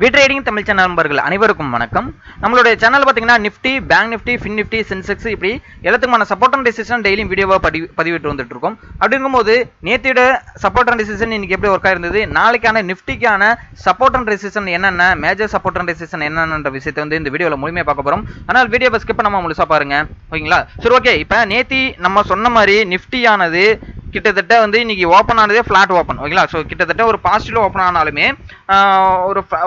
Trading Tamil channel நண்பர்கள் அனைவருக்கும் வணக்கம். நம்மளுடைய சேனல் பார்த்தீங்கன்னா Nifty, bank Nifty, fin Nifty, Sensex இப்படி எல்லாத்துக்குமான சப்போர்ட் அண்ட் ரெசிஸ்டன்ஸ் டெய்லியும் வீடியோவாக பதிவிட்டு வந்துட்டு இருக்கோம். அப்படிங்கும்போது நேத்தியோட சப்போர்ட் அண்ட் ரெசிஸ்டன்ஸ் இன்னைக்கு எப்படி ஒர்க் ஆயிருந்தது, நாளைக்கான நிஃப்டிக்கான சப்போர்ட் அண்ட் ரெசிஸ்டன்ஸ் என்னென்ன, மேஜர் சப்போர்ட் அண்ட் ரெசிஸ்டன்ஸ் என்னென்ன விஷயத்தை வந்து இந்த வீடியோவில் முழுமையாக பார்க்க போகிறோம். ஆனால் வீடியோ ஸ்கிப் பண்ணாம முழுசா பாருங்க, ஓகேங்களா? சரி, ஓகே. இப்போ நேத்தி நம்ம சொன்ன மாதிரி நிஃப்டியானது கிட்டத்தட்ட வந்து இன்னைக்கு ஓப்பன் ஆனதே ஃபிளாட் ஓப்பன், ஓகேங்களா? ஸோ கிட்டத்தட்ட ஒரு பாசிட்டிவ் ஓப்பன் ஆனாலுமே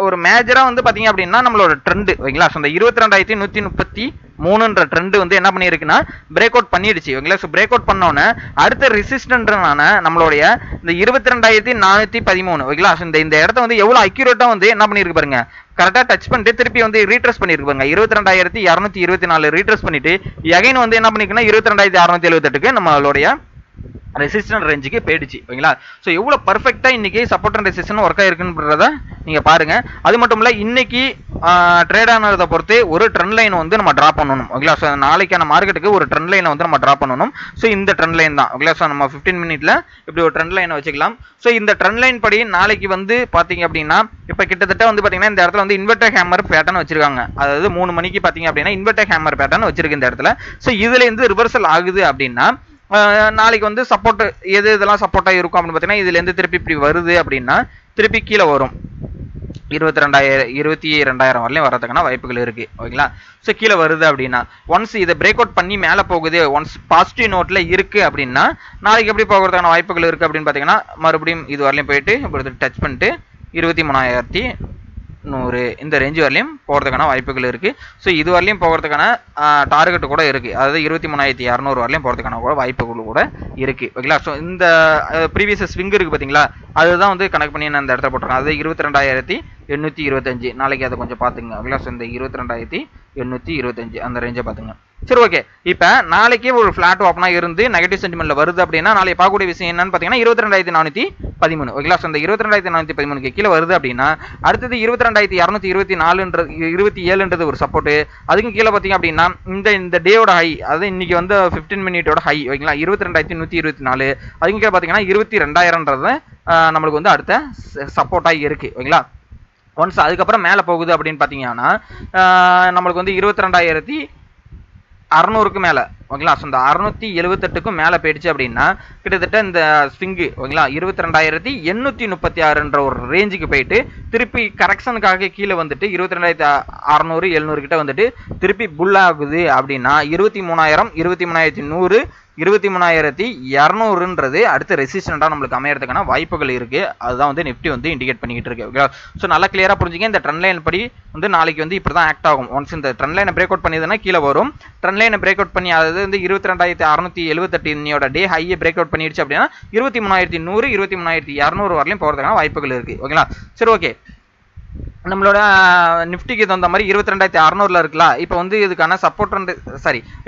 ஒரு மேஜரா வந்து பாத்தீங்க அப்படின்னா நம்மளோட ட்ரெண்ட், ஓகேங்களா? ஸோ இந்த 22,133ன்ற ட்ரெண்ட் வந்து என்ன பண்ணிருக்குன்னா பிரேக் அவுட் பண்ணிடுச்சு, ஓகேங்களா? ஸோ பிரேக் அவுட் பண்ணோன்னே அடுத்த ரெசிஸ்டன்ட்னான நம்மளுடைய இந்த 22,413, ஓகேங்களா? ஸோ இந்த இடத்த வந்து எவ்வளவு அக்யூரேட்டா வந்து என்ன பண்ணிருக்கு பாருங்க, கரெக்டா டச் பண்ணிட்டு திருப்பி வந்து ரீட்ரெஸ் பண்ணிருக்கு பாருங்க. 22,224 ரீட்ரெஸ் பண்ணிட்டு எகைன் வந்து என்ன பண்ணிருக்குன்னா 22,678க்கு நம்மளுடைய ரெசிஸ்டன்ட் ரேஞ்சுக்கு போயிடுச்சு, ஓகேங்களா? ஸோ எவ்வளோ பர்ஃபெக்டாக இன்னைக்கு சப்போர்ட் அண்ட் ரெசிஸ்டன்ட் ஒர்க் ஆயிருக்குன்றத நீங்கள் பாருங்க. அது மட்டும் இல்லை, இன்னைக்கு ட்ரேட் ஆனதை பொறுத்து ஒரு ட்ரெண்ட் லைன் வந்து நம்ம ட்ரா பண்ணணும், ஓகேங்களா? ஸோ நாளைக்கான மார்க்கெட்டுக்கு ஒரு ட்ரெண்ட் லைனை வந்து நம்ம ட்ரா பண்ணணும். ஸோ இந்த ட்ரெண்ட் லைன் தான், ஓகேங்களா? ஸோ நம்ம 15 மினிட்ல இப்படி ஒரு ட்ரெண்ட் லைனை வச்சுக்கலாம். ஸோ இந்த ட்ரெண்ட் லைன் படி நாளைக்கு வந்து பார்த்தீங்க அப்படின்னா இப்போ கிட்டத்தட்ட வந்து பார்த்தீங்கன்னா இந்த இடத்துல வந்து இன்வெர்டர் ஹேமர் பேட்டர்ன் வச்சிருக்காங்க. அதாவது 3 மணிக்கு பார்த்தீங்க அப்படின்னா இன்வெர்டர் ஹேமர் பேட்டர்ன் வச்சிருக்கு இந்த இடத்துல. ஸோ இதுல இருந்து ரிவர்சல் ஆகுது அப்படின்னா நாளைக்கு வந்து சப்போர்ட் இதெல்லாம் சப்போர்ட்டா இருக்கும் அப்படின்னு பார்த்தீங்கன்னா இதுல இருந்து திருப்பி இப்படி வருது அப்படின்னா திருப்பி கீழே வரும். 22,000 வரலையும் வரதுக்கான வாய்ப்புகள் இருக்கு, ஓகேங்களா? ஸோ கீழே வருது அப்படின்னா ஒன்ஸ் இதை பிரேக் அவுட் பண்ணி மேலே போகுது, ஒன்ஸ் பாசிட்டிவ் நோட்ல இருக்கு அப்படின்னா நாளைக்கு எப்படி போகிறதுக்கான வாய்ப்புகள் இருக்கு அப்படின்னு பார்த்தீங்கன்னா மறுபடியும் இது வரலையும் போயிட்டு இப்படி டச் பண்ணிட்டு 23,100 இந்த ரேஞ்சு வரலையும் போகிறதுக்கான வாய்ப்புகள் இருக்குது. ஸோ இது வரலையும் போகிறதுக்கான டார்கெட் கூட இருக்குது, அதாவது 23,200 வரலையும் போகிறதுக்கான கூட வாய்ப்புகள் கூட இருக்குது, ஓகேங்களா? ஸோ இந்த ப்ரீவியஸ் ஸ்விங் இருக்குது பார்த்தீங்களா, அதுதான் வந்து கனெக்ட் பண்ணி நான் இந்த இடத்துல போட்டிருக்கேன். அது 22,825 நாளைக்கு அதை கொஞ்சம் பார்த்துங்க, ஓகேங்களா? ஸோ இந்த 22,825 அந்த ரேஞ்சை பார்த்துங்க. சரி, ஓகே. இப்போ நாளைக்கு ஒரு ஃபிளாட் ஓப்பனாக இருந்து நெகட்டிவ் சென்டிமெண்ட்ல வருது அப்படின்னா நாளைக்கு பார்க்கக்கூடிய விஷயம் என்னன்னு பார்த்தீங்கன்னா 22,413, ஓகேங்களா? ஸோ இந்த 22,413க்கு கீழே வருது அப்படின்னா அடுத்தது 22,224 ஒரு சப்போர்ட். அதுக்கும் கீழே பார்த்தீங்க அப்படின்னா இந்த டேயோட ஹை, அதாவது இன்னைக்கு வந்து 15 மினிட்டோட ஹை, ஓகேங்களா? 22,124. அதுக்கும் கீழே பார்த்தீங்கன்னா 22,000ன்றது நம்மளுக்கு வந்து அடுத்த சப்போர்ட்டாக இருக்கு, ஓகேங்களா? ஒன்ஸ் அதுக்கப்புறம் மேலே போகுது அப்படின்னு பார்த்தீங்கன்னா நம்மளுக்கு வந்து 22,600க்கு மேலே, ஓகேங்களா? ஸோ இந்த 678க்கும் மேலே போயிடுச்சு அப்படின்னா கிட்டத்தட்ட இந்த ஸ்விங்கு, ஓகேங்களா, 22,836ன்ற ஒரு ரேஞ்சுக்கு போயிட்டு திருப்பி கரெக்ஷனுக்காக கீழே வந்துட்டு 22,600 700 கிட்ட வந்துட்டு திருப்பி புல் ஆகுது அப்படின்னா 23,000 23,100 23,200ன்றது அடுத்த ரெசிஸ்டண்டாக நம்மளுக்கு அமையறதுக்கான வாய்ப்புகள் இருக்கு. அதுதான் வந்து நிஃப்டி வந்து இண்டிகேட் பண்ணிக்கிட்டு இருக்கு, ஓகேங்களா? ஸோ நல்லா கிளியரா புரிஞ்சுங்க. இந்த ட்ரெண்ட் லைன் படி வந்து நாளைக்கு வந்து இப்படி தான் ஆக்ட் ஆகும். ஒன்ஸ் இந்த ட்ரெண்ட் லைனை பிரேக் அவுட் பண்ணிதுன்னா கீழே வரும். ட்ரெண்ட் லைனை பிரேக் அவுட் பண்ணி அதாவது வந்து 22,678 இன்னையோட டே ஹையை பிரேக் அவுட் பண்ணிடுச்சு அப்படின்னா 23,100 23,200 வரலையும் போகிறதுக்கான வாய்ப்புகள் இருக்கு, ஓகேங்களா? சரி, ஓகே. நம்மளோட நிஃப்டிக்கு தகுந்த மாதிரி 22,600 இருக்குல்ல. இப்போ வந்து இதுக்கான சப்போர்ட்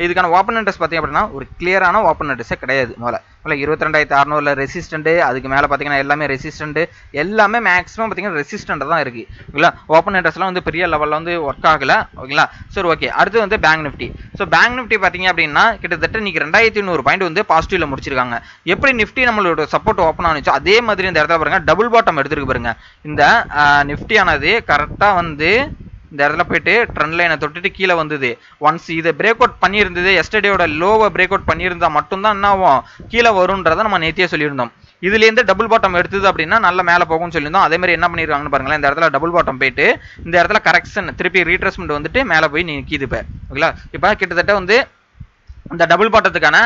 இதுக்கான ஓப்பன் இன்ட்ரெஸ்ட் பார்த்தீங்க அப்படின்னா ஒரு கிளியரான ஓப்பன் இன்ட்ரெஸ்டே கிடையாது. முதல்ல 22,600 ரெசிஸ்டன்ட், அதுக்கு மேலே பார்த்தீங்கன்னா எல்லாமே ரெசிஸ்டன்ட், எல்லாமே மேக்ஸிமம் பார்த்தீங்கன்னா ரெசிஸ்டன்ட் தான் இருக்கு, ஓகேங்களா? ஓப்பன் இன்ட்ரெஸ்ட்லாம் வந்து பெரிய லெவலில் வந்து ஒர்க் ஆகல, ஓகேங்களா? சரி, ஓகே. அடுத்து வந்து bank Nifty. So bank Nifty பார்த்தீங்க அப்படின்னா கிட்டத்தட்ட இன்னைக்கு 2,200 பாயிண்ட் வந்து பாசிட்டிவ்ல முடிச்சிருக்காங்க. எப்படி நிஃப்டி நம்மளோட சப்போர்ட் ஓப்பன் ஆனிச்சோ அதே மாதிரி இந்த இடத்துல பாருங்க டபுள் பாட்டம் எடுத்துருக்கு பாருங்க. இந்த நிஃப்டியானது கரெக்டாக வந்து இந்த இடத்துல போயிட்டு ட்ரெண்ட் லைனை தொட்டுட்டு கீழே வந்தது. ஒன்ஸ் இதை பிரேக் அவுட் பண்ணியிருந்தது, எஸ்டர்டேயோட லோவை பிரேக் அவுட் பண்ணியிருந்தா மட்டும்தான் என்ன ஆகும், கீழே வரும்ன்றதை நம்ம நேத்தியே சொல்லியிருந்தோம். இதுலேருந்து டபுள் பாட்டம் எடுத்தது அப்படின்னா நல்ல மேலே போகும்னு சொல்லியிருந்தோம். அதே மாதிரி என்ன பண்ணிருக்காங்கன்னு பாருங்களேன், இந்த இடத்துல டபுள் பாட்டம் போயிட்டு இந்த இடத்துல கரெக்ஷன் திருப்பி ரீட்ரெஸ்மெண்ட் வந்துட்டு மேலே போய் நிற்கிது இப்போ, ஓகேங்களா? இப்போ கிட்டத்தட்ட வந்து இந்த டபுள் பாட்டத்துக்கான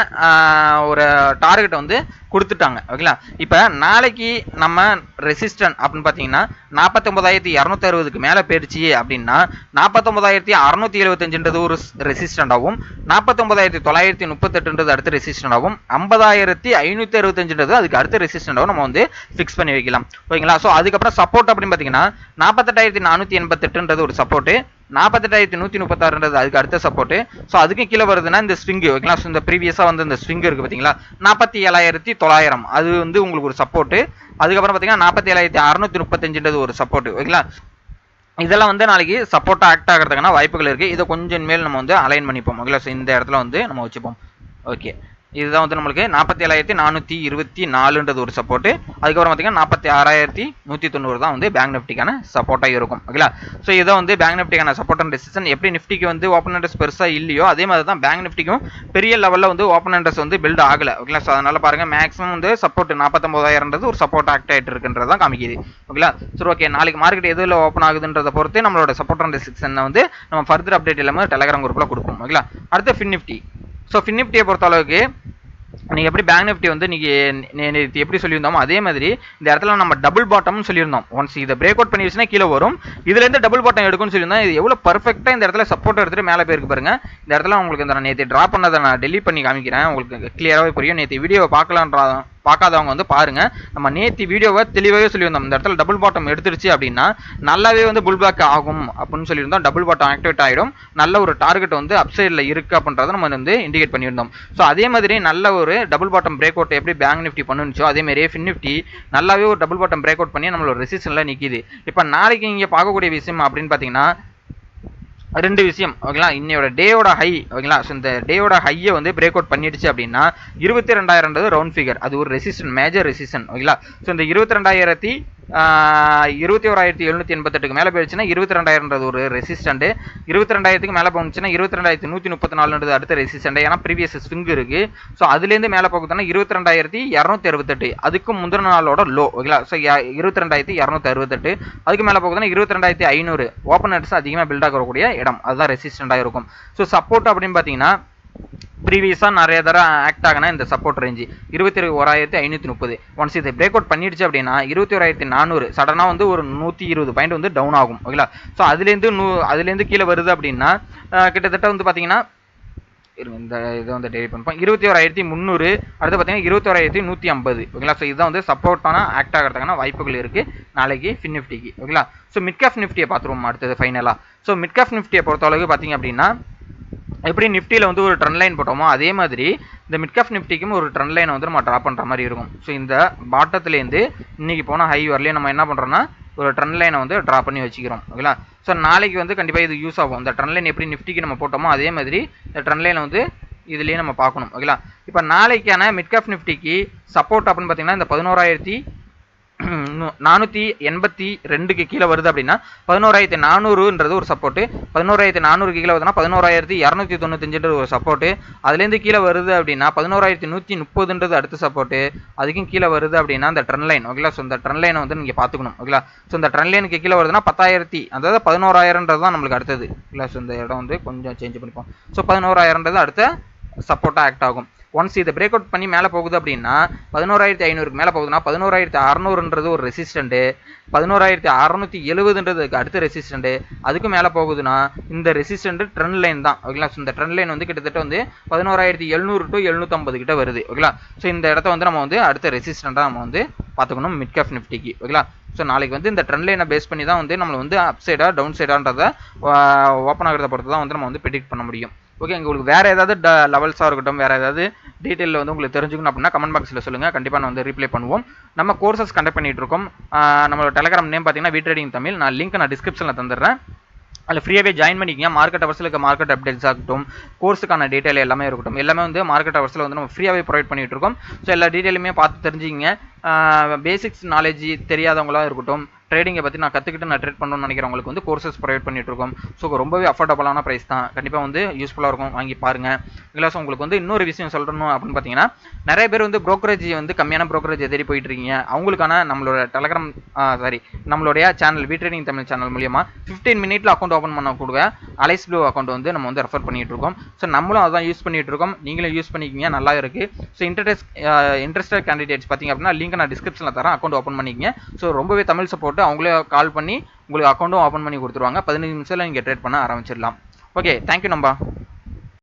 ஒரு டார்கெட் வந்து கொடுத்துட்டாங்க, ஓகேங்களா? இப்போ நாளைக்கு நம்ம ரெசிஸ்டன்ட் அப்படின்னு பார்த்தீங்கன்னா 49,260க்கு மேலே போயிடுச்சு அப்படின்னா 49,675ன்றது ஒரு ரெசிஸ்டண்டாகவும் 49,938ன்றது அடுத்த ரெசிஸ்டண்டாகவும் 50,565ன்றது அதுக்கு அடுத்த ரெசிஸ்டண்டாகவும் நம்ம வந்து ஃபிக்ஸ் பண்ணி வைக்கலாம், ஓகேங்களா? ஸோ அதுக்கப்புறம் சப்போர்ட் அப்படின்னு பார்த்தீங்கன்னா 48,488ன்றது ஒரு சப்போர்ட்டு, 48,136ன்றது அதுக்கு அடுத்த சப்போர்ட். ஸோ அதுக்கு கீழே வருதுன்னா இந்த ஸ்விங், ஓகேங்களா? இந்த ப்ரீவியஸாக வந்து இந்த ஸ்விங் இருக்கு பார்த்தீங்களா, 47,900 அது வந்து உங்களுக்கு ஒரு சப்போர்ட். அதுக்கப்புறம் பார்த்தீங்கன்னா 47,635ன்றது ஒரு சப்போர்ட், ஓகேங்களா? இதெல்லாம் வந்து நாளைக்கு சப்போர்ட்டாக ஆக்ட் ஆகிறதுக்கான வாய்ப்புகள் இருக்கு. இதை கொஞ்சம் மேல் நம்ம வந்து அலைன் பண்ணிப்போம், ஓகேங்களா? ஸோ இந்த இடத்துல வந்து நம்ம வச்சுப்போம், ஓகே. இதுதான் வந்து நம்மளுக்கு 47,424ன்றது ஒரு சப்போர்ட். அதுக்கப்புறம் பார்த்தீங்கன்னா 46,190 தான் வந்து பேங்க் நிஃப்டிக்கான சப்போர்ட்டாக இருக்கும். ஓகேங்களா? ஸோ இதான் வந்து பேங்க் நிஃப்டிக்கான சப்போர்ட் அண்ட் ரெசிஸ்டன்ஸ். எப்படி நிஃப்டிக்கு வந்து ஓப்பன் இன்ட்ரெஸ்ட் பெருசாக இல்லையோ அதே மாதிரி தான் பேங்க் நிஃப்டிக்கும் பெரிய லெவலில் வந்து ஓப்பன் இன்ட்ரெஸ்ட் வந்து பில்ட் ஆகலை. ஓகேங்களா? ஸோ அதனால பாருங்க மேக்ஸிமம் வந்து சப்போர்ட் 49,000ன்றது ஒரு சப்போர்ட் ஆக்ட் ஆகிட்டு இருக்குன்றது தான் காமிக்குது. ஓகேங்களா? சரி, ஓகே. நாளைக்கு மார்க்கெட் எதில் ஓப்பன் ஆகுதுன்றதை பொறுத்து நம்மளோட சப்போர்ட் அண்ட் ரெசிஸ்டன்ஸ் வந்து நம்ம ஃபர்தர் அப்டேட் எல்லாமே டெலிகிராம் குரூப்பில் கொடுப்போம். ஓகேங்களா? அடுத்து ஃபின் நிஃப்டி. ஸோ ஃபின் நிஃப்டியை பொறுத்த அளவுக்கு நீங்கள் எப்படி பேங்க் நிஃப்டி வந்து நீங்கள் எப்படி சொல்லியிருந்தோமோ அதே மாதிரி இந்த இடத்துல நம்ம டபுள் பாட்டம்னு சொல்லியிருந்தோம். ஒன்ஸ் இதை பிரேக் அவுட் பண்ணிடுச்சுன்னா கீழே வரும். இதுலேருந்து டபுள் பாட்டம் எடுக்கும்னு சொல்லியிருந்தோம். இது எவ்வளோ பர்ஃபெக்டாக இந்த இடத்துல சப்போர்ட் எடுத்துகிட்டு மேலே போயிருக்கு பாருங்க. இந்த இடத்துல உங்களுக்கு இந்த நேற்று ட்ரா பண்ணதை நான் டெலீட் பண்ணி காமிக்கிறேன். உங்களுக்கு கிளியராகவே புரியும். நேற்று வீடியோவை பார்க்காதவங்க வந்து பாருங்க. நம்ம நேற்று வீடியோவை தெளிவாகவே சொல்லியிருந்தோம். இந்த இடத்துல டபுள் பாட்டம் எடுத்துருச்சு அப்படின்னா நல்லாவே வந்து புல் பேக் ஆகும் அப்படின்னு சொல்லியிருந்தோம். டபுள் பாட்டம் ஆக்டிவேட் ஆகிடும். நல்ல ஒரு டார்கெட் வந்து அப்சைடில் இருக்குது அப்படின்றத நம்ம வந்து இண்டிகேட் பண்ணியிருந்தோம். ஸோ அதே மாதிரி நல்ல ஒரு டபுள் பாட்டம் பிரேக் அவுட் எப்படி பேங்க் நிஃப்டி பண்ணுச்சோ அதே மாதிரி ஃபின் நிஃப்டி நல்லாவே ஒரு டபுள் பாட்டம் பிரேக் அவுட் பண்ணி நம்மளோட ரெசிஸ்டன்ஸ்ல நிற்கிது. இப்போ நாளைக்கு இங்கே பார்க்கக்கூடிய விஷயம் அப்படின்னு பார்த்தீங்கன்னா ரெண்டு விஷயம். ஓகேங்களா? இன்னையோட டேயோட ஹை. ஓகேங்களா? ஸோ இந்த டேயோட ஹையை வந்து பிரேக் அவுட் பண்ணிடுச்சு அப்படின்னா 22,000ன்றது ரவுண்ட் ஃபிகர். அது ஒரு ரெசிஸ்டன், மேஜர் ரெசிஸ்டன். ஓகேங்களா? ஸோ இந்த 21,788க்கு மேலே போயிடுச்சுன்னா 22,000ன்றது ஒரு ரெசிஸ்டன்ட். 22,000க்கு மேலே போச்சுன்னா 22,134ன்றது அடுத்த ரெசிஸ்டன்ட். ஏன்னா ப்ரீவியஸ் ஸ்விங் இருக்கு. ஸோ அதுலேருந்து மேலே போகுதுன்னா 22,268 அதுக்கு முந்தின நாளோட லோ. ஓகேங்களா? ஸோ 22,268 அதுக்கு மேலே போகுதுன்னா 22,500 ஓப்பன் நெட்ஸ் அதிகமாக பில்ட் ஆகக்கூடிய இடம். அதுதான் ரெசிஸ்டண்டாக இருக்கும். ஸோ சப்போர்ட் அப்படின்னு பார்த்தீங்கன்னா ப்ரீவியஸாக நிறைய தடவை ஆக்ட் ஆகினா இந்த சப்போர்ட் ரேஞ்சு 21,530. ஒன்ஸ் இதை பிரேக் அவுட் பண்ணிடுச்சு அப்படின்னா 21,400 சடனாக வந்து ஒரு 120 பாயிண்ட் வந்து டவுன் ஆகும். ஓகேங்களா? ஸோ அதுலேருந்து கீழே வருது அப்படின்னா கிட்டத்தட்ட வந்து பார்த்தீங்கன்னா இந்த இதை வந்து டெலிட் பண்ணிப்போம். 21,300 அடுத்து பார்த்தீங்கன்னா 21,150. ஓகேங்களா? ஸோ இதுதான் வந்து சப்போர்ட்டான ஆக்ட் ஆகிறதுக்கான வாய்ப்புகள் இருக்குது நாளைக்கு ஃபின் நிஃப்டிக்கு. ஓகேங்களா? ஸோ மிட் கேப் நிஃப்டியை பார்த்துருவோம் அடுத்தது ஃபைனலாக. ஸோ மிட் கேப் நிஃப்டியை பொறுத்தளவுக்கு பார்த்தீங்க அப்படின்னா எப்படி நிஃப்டியில் வந்து ஒரு ட்ரெண்ட் லைன் போட்டோமோ அதே மாதிரி இந்த மிட் கேப் நிஃப்டிக்கும் ஒரு ட்ரெண்ட் லைனை வந்து நம்ம ட்ரா பண்ணுற மாதிரி இருக்கும். ஸோ இந்த பாட்டத்துலேருந்து இன்னைக்கு போனால் ஹை வரலையும் நம்ம என்ன பண்ணுறோம்னா ஒரு ட்ரெண்ட் லைனை வந்து ட்ரா பண்ணி வச்சுக்கிறோம். ஓகேங்களா? ஸோ நாளைக்கு வந்து கண்டிப்பாக இது யூஸ் ஆகும். இந்த ட்ரெண்ட் லைன் எப்படி நிஃப்டிக்கு நம்ம போட்டோமோ அதே மாதிரி இந்த ட்ரெண்ட் லைனை வந்து இதுலேயே நம்ம பார்க்கணும். ஓகேங்களா? இப்போ நாளைக்கான மிட் கேப் நிஃப்டிக்கு சப்போர்ட் அப்படின்னு பார்த்தீங்கன்னா இந்த 11,482க்கு கீழே வருது அப்படின்னா 11,400ன்றது ஒரு சப்போர்ட். 11,400க்கு கீழே வருதுன்னா 11,295ன்றது ஒரு சப்போர்ட். அதுலேருந்து கீழே வருது அப்படின்னா 11,130ன்றது அடுத்த சப்போர்ட். அதுக்கும் கீழே வருது அப்படின்னா இந்த ட்ரெண்ட் லைன். ஓகேங்களா? ஸோ இந்த ட்ரெண்ட் லைனை வந்து நீங்கள் பார்த்துக்கணும். ஓகேங்களா? ஸோ இந்த ட்ரெண்ட் லைனுக்கு கீழே வருதுன்னா 10,000 அதாவது 11,000ன்றது தான் நம்மளுக்கு அடுத்தது. இல்லை, ஸோ இந்த இடம் வந்து கொஞ்சம் சேஞ்ச் பண்ணிப்போம். ஸோ 11,000ன்றது அடுத்த சப்போர்ட்டாக ஆக்ட் ஆகும். ஒன்ஸ் இதை பிரேக் அவுட் பண்ணி மேலே போகுது அப்படின்னா 11,500க்கு மேலே போகுதுன்னா 11,600ன்றது ஒரு ரெசிஸ்டன்ட். 11,670ன்றதுக்கு அடுத்த ரெசிஸ்டன்ட். அதுக்கு மேலே போகுதுன்னா இந்த ரெசிஸ்டன்ட் ட்ரெண்ட் லைன் தான். ஓகேங்களா? ஸோ இந்த ட்ரெண்ட் லைன் வந்து கிட்டத்தட்ட வந்து 11,700 to 750 கிட்ட வருது. ஓகேங்களா? ஸோ இந்த இடத்த வந்து நம்ம வந்து அடுத்த ரெசிஸ்டண்ட்டாக நம்ம வந்து பார்த்துக்கணும் மிட் கேப் நிஃப்டிக்கு. ஓகேங்களா? ஸோ நாளைக்கு வந்து இந்த ட்ரெண்ட் லைனை பேஸ் பண்ணி தான் வந்து நம்மளை வந்து அப் சைடா டவுன் சைடான்றதை ஓப்பன் ஆகிறத பொறுத்து தான் வந்து நம்ம வந்து ப்ரெடிக்ட் பண்ண முடியும். ஓகே, உங்களுக்கு வேறு ஏதாவது லெவல்ஸாக இருக்கட்டும், வேறு ஏதாவது டீட்டெயிலில் வந்து உங்களுக்கு தெரிஞ்சுக்கணும் அப்படின்னா கமெண்ட் பாக்ஸில் சொல்லுங்கள். கண்டிப்பாக நான் வந்து ரீப்ளை பண்ணுவோம். நம்ம கோர்சஸ் கண்டக்ட் பண்ணிட்டு இருக்கோம். நம்மளோட டெலிகிராம் நேம் பார்த்தீங்கன்னா வீட்ரேடிங் தமிழ். நான் லிங்க் டிஸ்கிரிப்ஷனில் தந்துடுறேன். அதில் ஃப்ரீயாகவே ஜாயின் பண்ணிக்கிங்க. மார்க்கெட் ஹவர்ஸில் இருக்க மார்க்கெட் அப்டேட்ஸ் ஆகட்டும், கோர்ஸுக்கான டீட்டெயில் எல்லாமே இருக்கட்டும், எல்லாமே வந்து மார்க்கெட் ஹவர்ஸில் வந்து நம்ம ஃப்ரீயாகவே ப்ரொவைட் பண்ணிட்டு இருக்கோம். ஸோ எல்லா டீட்டெயிலுமே பார்த்து தெரிஞ்சுக்கிங்க. பேசிக்ஸ் நாலேஜ் தெரியாதவங்களாக இருக்கட்டும், ட்ரேடிங்கை பற்றி நான் கற்றுக்கிட்டு நான் ட்ரேட் பண்ணணும்னு நினைக்கிறவங்களுக்கு வந்து கோர்சஸ் ப்ரொவைட் பண்ணிட்டு இருக்கோம். ஸோ ரொம்பவே அஃபோர்டபுளான ப்ரைஸ் தான். கண்டிப்பாக வந்து யூஸ்ஃபுல்லாக இருக்கும், வாங்கி பாருங்கள். இல்லை, ஸோ உங்களுக்கு வந்து இன்னொரு விஷயம் சொல்லணும் அப்படின்னு பார்த்தீங்கன்னா நிறைய பேர் வந்து ப்ரோக்கரேஜ் வந்து கம்மியான ப்ரோக்கரேஜ் தேடி போயிட்டு இருக்கீங்க. அவங்களுக்கான நம்மளோட டெலிகிராம் நம்மளுடைய சேனல் வீட்ரேடிங் தமிழ் சேனல் மூலியமா 15 மினிட்ல அக்கௌண்ட் ஓப்பன் பண்ணக்கூடிய அலைஸ் ப்ளூ அக்கௌண்ட் வந்து நம்ம வந்து ரெஃபர் பண்ணிட்டு இருக்கோம். ஸோ நம்மளும் அதான் யூஸ் பண்ணிட்டு இருக்கோம். நீங்களும் யூஸ் பண்ணிக்கிங்க, நல்லா இருக்கு. ஸோ இன்ட்ரெஸ்டட் கேண்டிடேட்ஸ் பார்த்தீங்க அப்படின்னா லிங்க் நான் டிஸ்கிரிப்ஷனில் தரேன், அக்கௌண்ட் ஓப்பன் பண்ணிக்கிங்க. ஸோ ரொம்பவே தமிழ் சப்போர்ட். அவங்களே கால் பண்ணி உங்களுக்கு அக்கௌண்ட்டும் ஓப்பன் பண்ணி கொடுத்துருவாங்க. 15 நிமிஷத்தில் நீங்கள் ட்ரேட் பண்ண ஆரம்பிச்சிடலாம். ஓகே, தேங்க்யூ நம்பா.